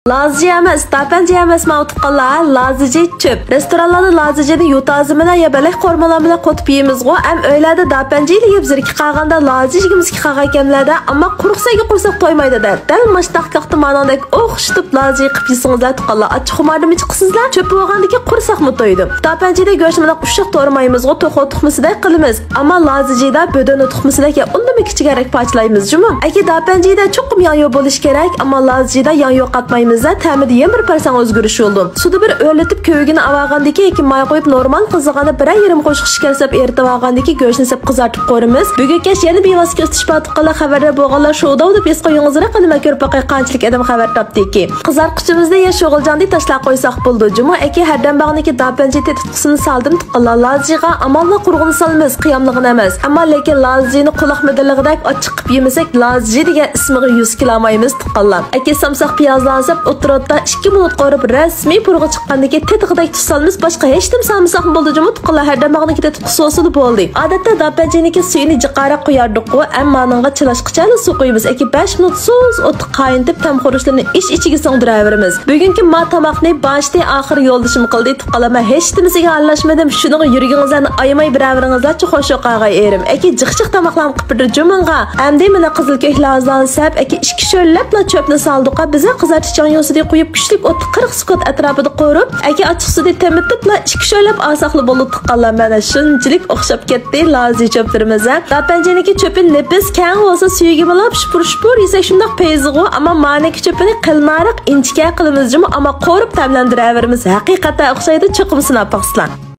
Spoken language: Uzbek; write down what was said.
Lazıcı emas, tapanca emas mavtuqqanlar lazıcı çöp. Restoranlarda lazıcını yutazı bilan ya belek qormalar bilan qotib yeymiz-ku. Am öylarda tapanca ile yeb zirki qolganda lazıcı yegimizga qolgan ekanlarda, ammo quruqsaga qursak to'ymaydi da. Dal mashtaqliqda manandek o'xshitib lazıcı qilib yeysingizlar tuqqanlar. Achchiq xumarni chiqsizlar, çöp bo'lgandiki qursaqmi to'ydi. Tapanjada go'sht bilan ushiq to'rmaymiz-ku, to'qo tuxmisiday qilamiz. Ammo lazıcıda bödöni tuxmisiday undimi kichikroq parchalaymiz, jumi. Aka tapanjada cho'qim yanyo bo'lish kerak, ammo lazıcıda yanyo qatmaymiz. Təmidi 1% o'zgarish oldu. Suda bir o'rlatib ko'ygini avagandiki keyin may qo'yib normal qizig'ini 1,5 qo'shiq shakar sep eritib olgandiki go'shtni sep qizartib qo'yamiz. Bugun kech yana bevosita istifot qilib xabarlar bo'lganlar shouda deb es qo'yingizlar qilma ko'rib boqay qanchalik adam xabar topdiki. Qizartqichimizda ya sho'g'iljandik tashlab qo'ysak bo'ldi. Juma aka haddan bag'niki dapanji tetqisini saldim tuqqanlar lazıcıga amalni qurg'ini salmiz qiyamligini emas. Ammo lekin lazıcını quloq midiligidek ochiq qilib yemasak lazıcı degan ismiga 100 kilomaymiz tuqqanlar. Aka samsaq piyozlansab o'tirotda 2 minut qorib rasmiy purg'a chiqqandagi tetig'idek tusalmiz boshqa hech nim salmasak bo'ldi jumut qillar har damog'niki tetib so'sidi bo'ldi. Odatda dapanjiniki suyini jiqara qo'yardik-ku, ammo aningga chilashqicha suv qo'yamiz. 5 minut so'z o'tib qayintib tamxo'rishlarni ichiga singdiraveramiz. Bugungi ma tomoqni boshda oxir yo'ldishim qildi tuqqalama hech nimasiga aralashmadim. Shuning yuragingizlarni ayamay biraveringizlarcha xo'shoqaga erim. Jiq-jiq tomoqlarni qipirdi jumunga. Endi mana qizil ko'klardan sap 2 sho'llabla chöpni saldiqa biza qizartish yosida qo'yib kuchlik o't 40 sekund atrofida qo'rib, ochiq suvda temitibla 2 sho'lab asaqli bo'lib tuqqanlar mana shunchalik o'xshab ketdi lazıcı chöplarimiz. Tapanjaniki chöpin nefis kang bo'lsa suyiga bilab shupur yesak shundoq peyzig'u, ammo maniki chöpini qilnariq inchika qilamiz, ammo qo'rib tamlandiraveramiz. Haqiqatan o'xshaydi cho'qim sinab baqsizlar.